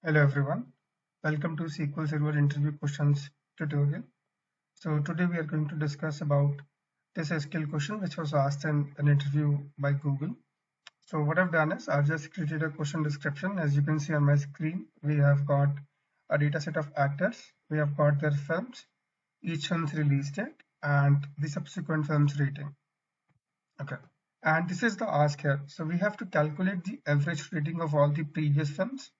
Hello everyone, welcome to SQL Server interview questions tutorial. So today we are going to discuss about this SQL question which was asked in an interview by Google. So what I've done is I've just created a question description. As you can see on my screen, we have got a data set of actors. We have got their films, each film's release date and the subsequent film's rating. Okay. And this is the ask here. So we have to calculate the average rating of all the previous films.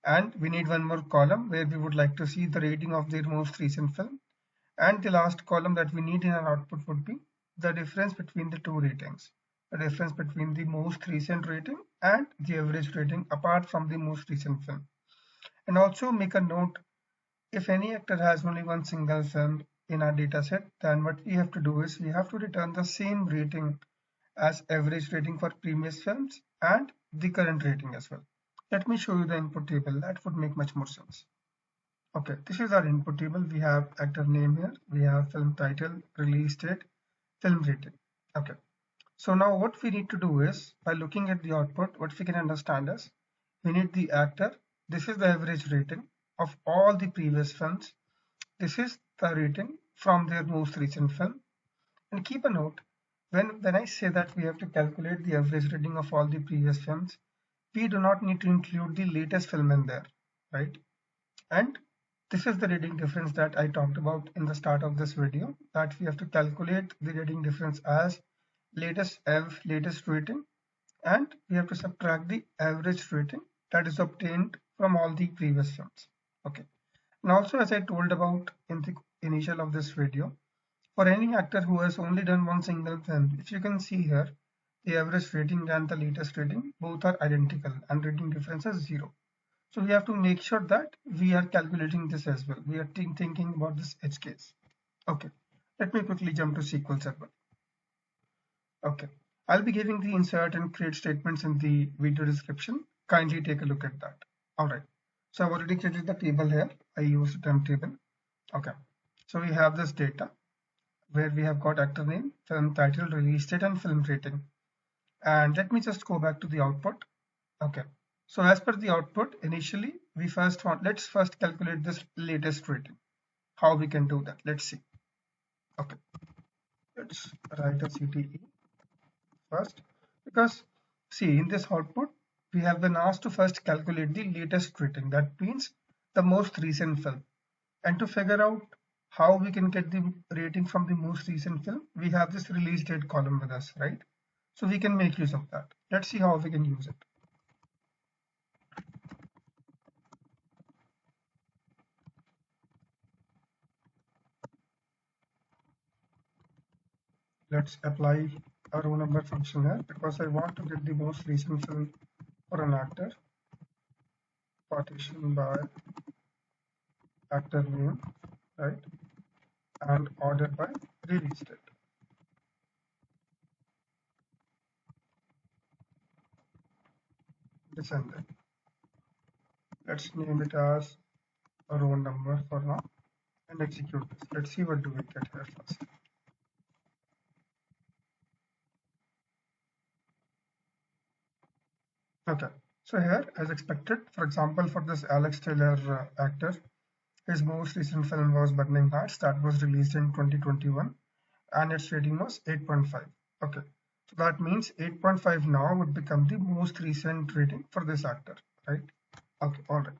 And we need one more column where we would like to see the rating of their most recent film. And the last column that we need in our output would be the difference between the two ratings. The difference between the most recent rating and the average rating apart from the most recent film. And also make a note, if any actor has only one single film in our dataset, then what we have to do is we have to return the same rating as average rating for previous films and the current rating as well. Let me show you the input table. That would make much more sense. Okay, this is our input table. We have actor name here. We have film title, release date, film rating. Okay. So now what we need to do is, by looking at the output, what we can understand is, we need the actor. This is the average rating of all the previous films. This is the rating from their most recent film. And keep a note, when I say that we have to calculate the average rating of all the previous films, we do not need to include the latest film in there, right? And this is the rating difference that I talked about in the start of this video, that we have to calculate the rating difference as latest rating, and we have to subtract the average rating that is obtained from all the previous films. Okay. And also, as I told about in the initial of this video, for any actor who has only done one single film, if you can see here, the average rating and the latest rating both are identical and rating difference is 0. So we have to make sure that we are calculating this as well. We are thinking about this edge case. Okay, let me quickly jump to SQL Server. Okay, I'll be giving the insert and create statements in the video description. Kindly take a look at that. All right, so I've already created the table here. I used temp table. Okay, so we have this data where we have got actor name, film title, release date, and film rating. And let me just go back to the output. Okay, so as per the output, initially let's first calculate this latest rating. How we can do that? Let's see. Okay, let's write a CTE first, because see, in this output we have been asked to first calculate the latest rating. That means the most recent film. And to figure out how we can get the rating from the most recent film, we have this release date column with us, right? So we can make use of that. Let's see how we can use it. Let's apply a row number function here, because I want to get the most recent film for an actor. Partition by actor name, right? And order by release date. Descendant. Let's name it as a row number for now and execute this. Let's see what do we get here first. Okay, so here, as expected, for example, for this Alex Taylor actor, his most recent film was Burning Hearts, that was released in 2021, and its rating was 8.5. Okay, so that means 8.5 now would become the most recent rating for this actor, right? Okay, all right.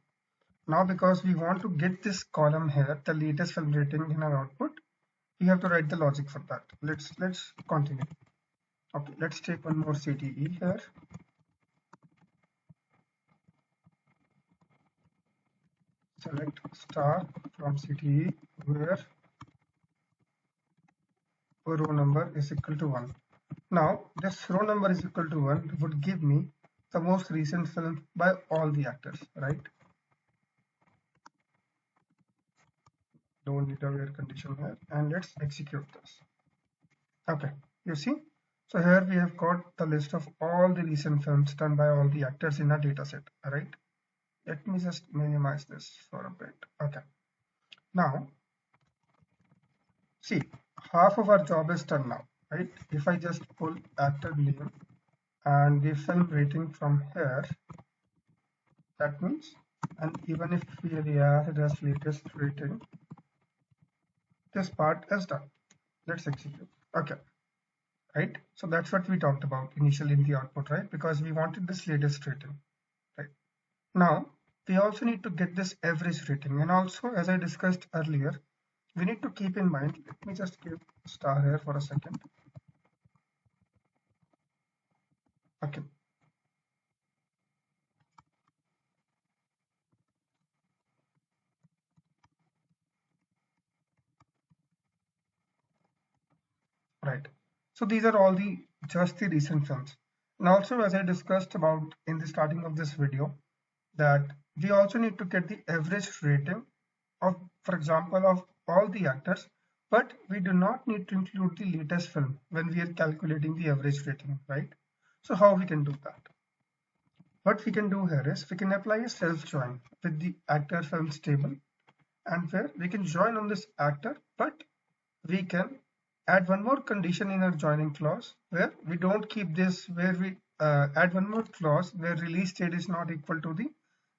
Now, because we want to get this column here, the latest film rating in our output, we have to write the logic for that. Let's continue. Okay, let's take one more CTE here. Select star from CTE where row number is equal to 1. Now, this row number is equal to 1 would give me the most recent film by all the actors, right? Don't need a where condition here, and let's execute this. Okay, you see, so here we have got the list of all the recent films done by all the actors in our dataset, right? Let me just minimize this for a bit. Okay, now see, half of our job is done now, right? If I just pull actor name and the film rating from here, that means and even if we alias it as latest rating, this part is done. Let's execute. Okay, right? So that's what we talked about initially in the output, right? Because we wanted this latest rating, right? Now, we also need to get this average rating. And also, as I discussed earlier, we need to keep in mind, let me just give star here for a second. Okay, right. So these are all the just the recent films. And also, as I discussed about in the starting of this video, that we also need to get the average rating of, for example, of all the actors, but we do not need to include the latest film when we are calculating the average rating, right? So how we can do that? What we can do here is we can apply a self join with the actor films table, and where we can join on this actor, but we can add one more condition in our joining clause where we don't keep this, where we add one more clause where release date is not equal to the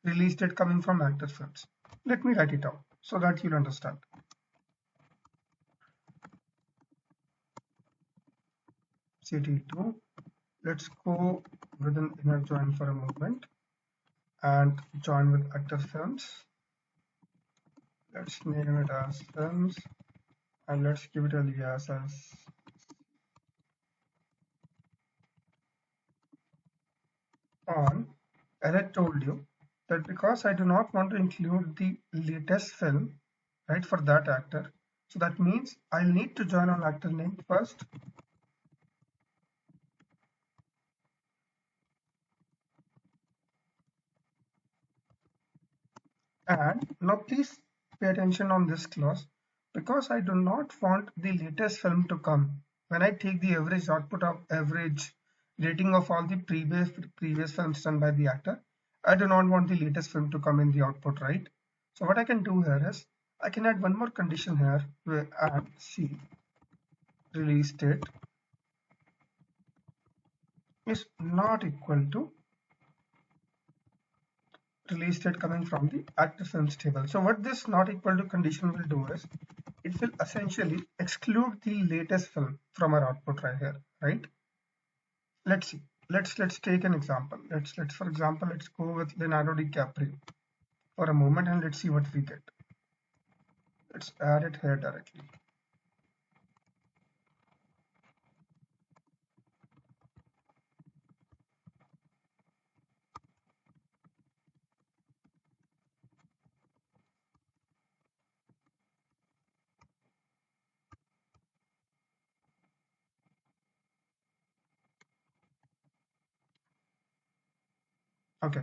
release date coming from actor films. Let me write it out so that you'll understand. CT2, let's go with an inner join for a moment and join with actor films. Let's name it as films and let's give it alias as on. As I told you that because I do not want to include the latest film, right, for that actor, so that means I'll need to join on actor name first, and now please pay attention on this clause, because I do not want the latest film to come when I take the average output of average rating of all the previous films done by the actor. I do not want the latest film to come in the output, right? So what I can do here is I can add one more condition here where add C release date is not equal to release date coming from the active films table. So what this not equal to condition will do is it will essentially exclude the latest film from our output right here, right? Let's see. Let's take an example. Let's for example let's go with Leonardo DiCaprio for a moment and let's see what we get. Let's add it here directly. Okay,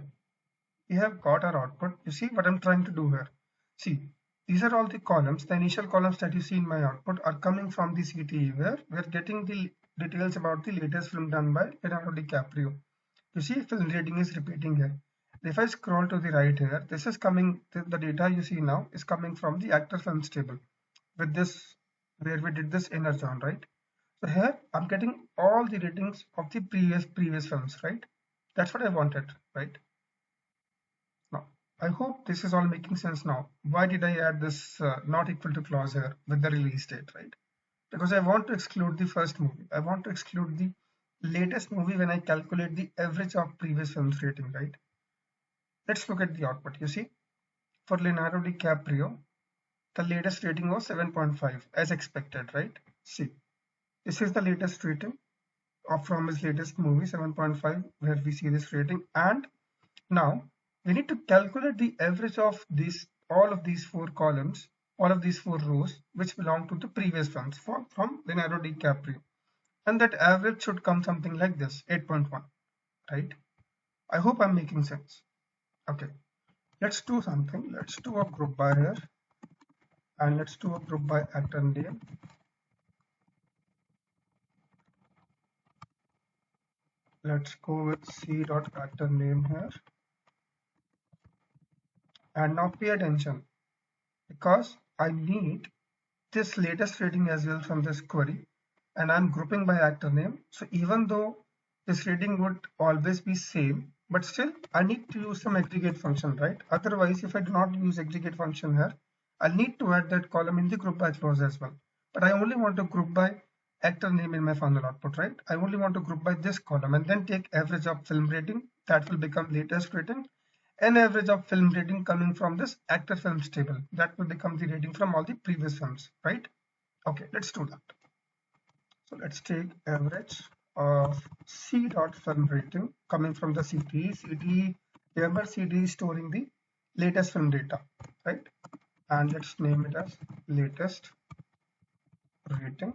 we have got our output. You see what I'm trying to do here? See, these are all the columns. The initial columns that you see in my output are coming from the CTE, where we're getting the details about the latest film done by Leonardo DiCaprio. You see, film rating is repeating here. If I scroll to the right here, this is coming, the data you see now is coming from the actor films table with this, where we did this inner join, right? So here I'm getting all the ratings of the previous films, right? That's what I wanted, right? Now, I hope this is all making sense now. Why did I add this not equal to clause here with the release date, right? Because I want to exclude the first movie. I want to exclude the latest movie when I calculate the average of previous films rating, right? Let's look at the output. You see, for Leonardo DiCaprio, the latest rating was 7.5 as expected, right? See, this is the latest rating from his latest movie, 7.5, where we see this rating. And now we need to calculate the average of these, all of these four columns, all of these four rows, which belong to the previous films from Leonardo DiCaprio. And that average should come something like this, 8.1, right? I hope I'm making sense. Okay, let's do something. Let's do a group by here, and let's do a group by actor name. Let's go with c.actor name here. And now pay attention, because I need this latest rating as well from this query, and I'm grouping by actor name. So even though this rating would always be same, but still I need to use some aggregate function, right? Otherwise, if I do not use aggregate function here, I'll need to add that column in the group by clause as well. But I only want to group by actor name in my final output, right? I only want to group by this column and then take average of film rating, that will become latest rating, and average of film rating coming from this actor films table, that will become the rating from all the previous films, right? Okay, let's do that. So let's take average of C dot film rating coming from the CTE. CTE, remember CTE is storing the latest film data, right? And let's name it as latest rating,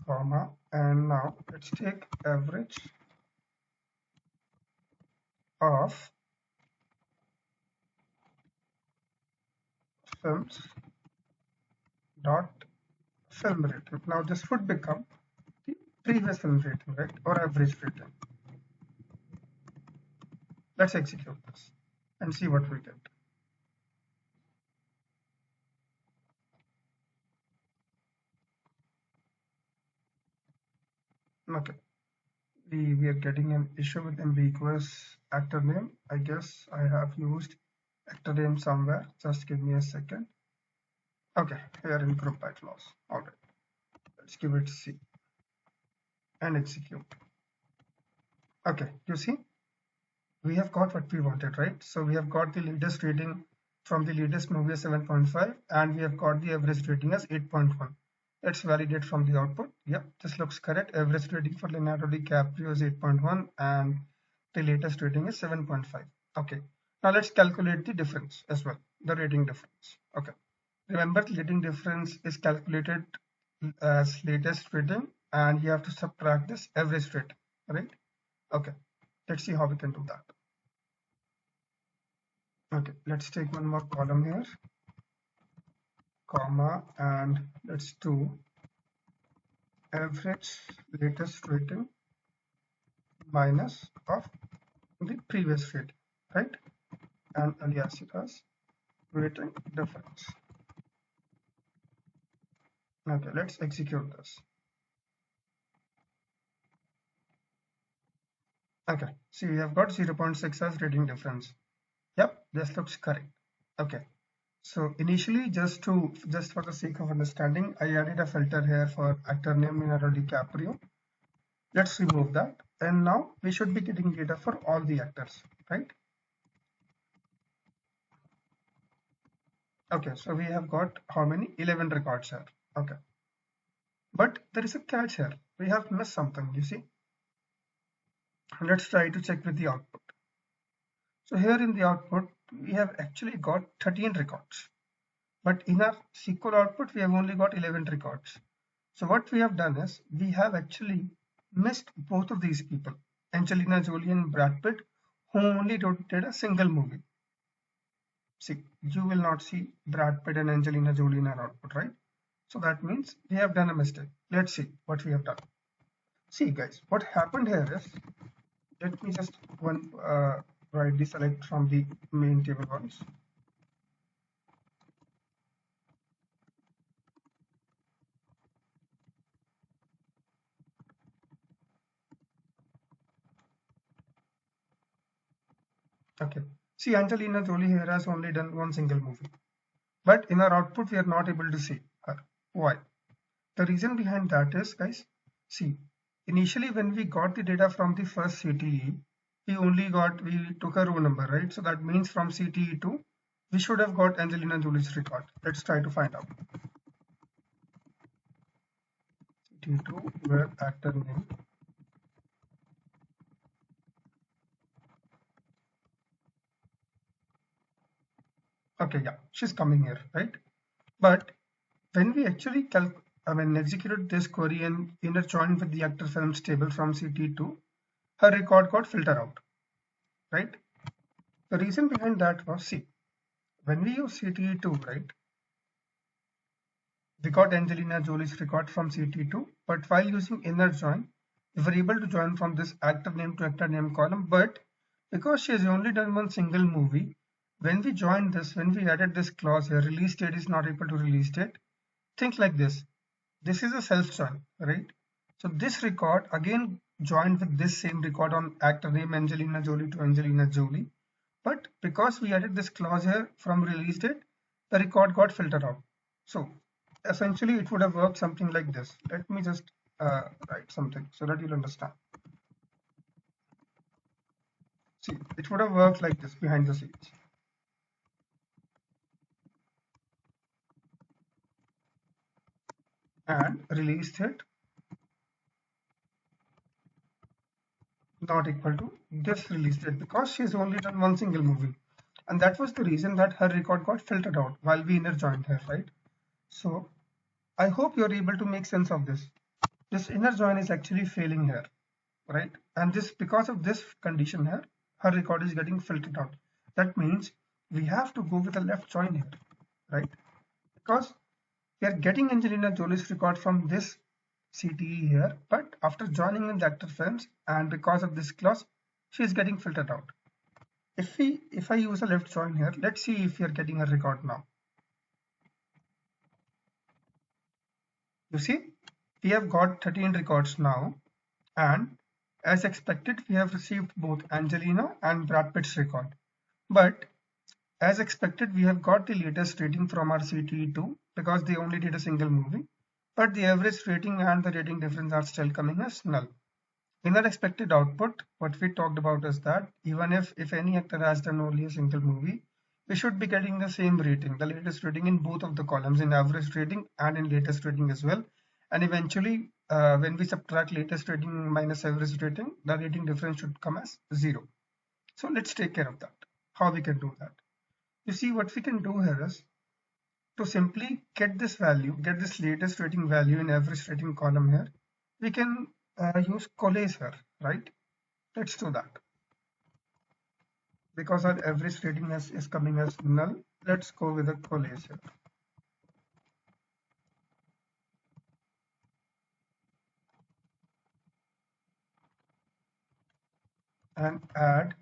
comma, and now let's take average of films dot film rating. Now this would become the previous film rating, right? Or average rating. Let's execute this and see what we get. Okay, we are getting an issue with ambiguous actor name. I guess I have used actor name somewhere. Just give me a second. Okay, here in group by clause. All right, let's give it C and execute. Okay, you see, we have got what we wanted, right? So we have got the latest rating from the latest movie as 7.5 and we have got the average rating as 8.1. Let's validate from the output. Yep, this looks correct. Average rating for Leonardo DiCaprio is 8.1 and the latest rating is 7.5. Okay, now let's calculate the difference as well, the rating difference. Okay, remember the rating difference is calculated as latest rating and you have to subtract this average rating, right? Okay, let's see how we can do that. Okay, let's take one more column here, comma, and let's do average latest rating minus of the previous rating, right? And alias it as rating difference. Okay, let's execute this. Okay, see we have got 0.6 as rating difference. Yep, this looks correct. Okay, so initially just for the sake of understanding, I added a filter here for actor name Leonardo DiCaprio. Let's remove that, and now we should be getting data for all the actors, right? Okay, so we have got how many? 11 records here. Okay, but there is a catch here. We have missed something, you see. Let's try to check with the output. So here in the output, we have actually got 13 records, but in our SQL output, we have only got 11 records. So what we have done is we have actually missed both of these people, Angelina Jolie and Brad Pitt, who only did a single movie. See, you will not see Brad Pitt and Angelina Jolie in our output, right? So that means we have done a mistake. Let's see what we have done. See guys, what happened here is, let me just write the select from the main table once. Okay, see Angelina Jolie here has only done one single movie, but in our output we are not able to see her. Why? The reason behind that is, guys, see, initially when we got the data from the first CTE, we took a row number, right? So that means from CTE2, we should have got Angelina Jolie's record. Let's try to find out. CTE2, where actor name. Okay, yeah, she's coming here, right? But when we actually executed this query and inner joined with the actor films table from CTE2, her record got filtered out, right? The reason behind that was, see, when we use CTE2, right, we got Angelina Jolie's record from CTE2, but while using inner join, we were able to join from this actor name to actor name column, but because she has only done one single movie, when we joined this, when we added this clause here, release date is not equal to release date, think like this. This is a self join, right? So this record again joined with this same record on actor name Angelina Jolie to Angelina Jolie. But because we added this clause here from release date, the record got filtered out. So essentially it would have worked something like this. Let me just write something so that you'll understand. See, it would have worked like this behind the scenes. And release date not equal to this release date because she's only done one single movie. And that was the reason that her record got filtered out while we inner joined her, right? So I hope you're able to make sense of this. This inner join is actually failing here, right? And this, because of this condition here, her record is getting filtered out. That means we have to go with a left join here, right? Because we are getting Angelina Jolie's record from this CTE here, but after joining in the actor films and because of this clause, she is getting filtered out. If I use a left join here, let's see if we are getting a record now. You see, we have got 13 records now, and as expected, we have received both Angelina and Brad Pitt's record. But as expected, we have got the latest rating from our CTE2 because they only did a single movie, but the average rating and the rating difference are still coming as null. In that expected output, what we talked about is that even if any actor has done only a single movie, we should be getting the same rating, the latest rating in both of the columns, in average rating and in latest rating as well. And eventually, when we subtract latest rating minus average rating, the rating difference should come as 0. So let's take care of that. How we can do that? You see, what we can do here is to simply get this value, get this latest rating value in average rating column here, we can use collace here, right? Let's do that. Because our average rating is coming as null, let's go with a collace here. And add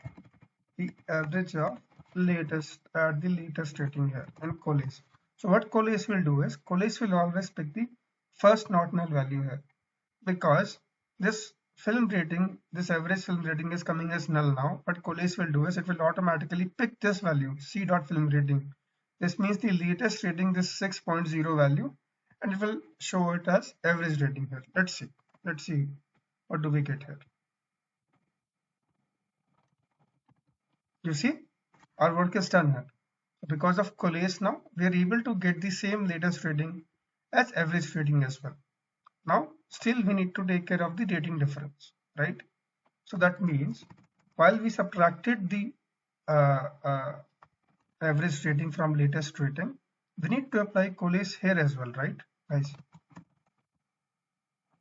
the average of latest, add the latest rating here and collace. So what collace will do is, collace will always pick the first not null value here, because this film rating, this average film rating is coming as null now. What collace will do is it will automatically pick this value, c dot film rating. This means the latest rating, this 6.0 value, and it will show it as average rating here. Let's see what do we get here. You see, our work is done here. Because of collace now, we are able to get the same latest rating as average rating as well. Now, still we need to take care of the rating difference, right? So that means while we subtracted the average rating from latest rating, we need to apply collace here as well, right, guys?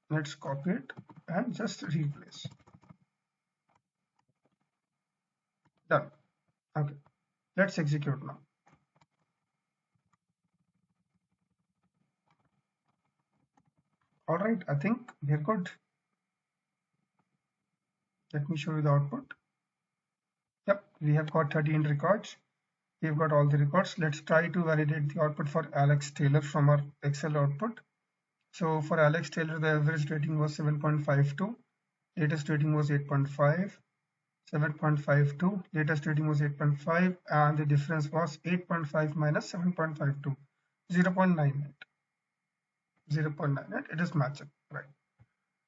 Let's copy it and just replace. Done. Okay, let's execute now. All right, I think we're good. Let me show you the output. Yep, we have got 13 records. We've got all the records. Let's try to validate the output for Alex Taylor from our Excel output. So for Alex Taylor, the average rating was 7.52, latest rating was 8.5, 7.52, latest rating was 8.5, and the difference was 8.5 minus 7.52, 0.98. 0.98, it is matching, right?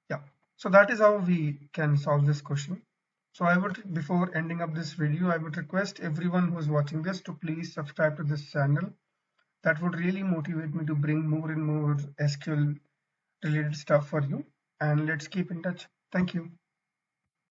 Yeah, so that is how we can solve this question. So I would, before ending up this video, I would request everyone who is watching this to please subscribe to this channel. That would really motivate me to bring more and more SQL related stuff for you. And let's keep in touch. Thank you.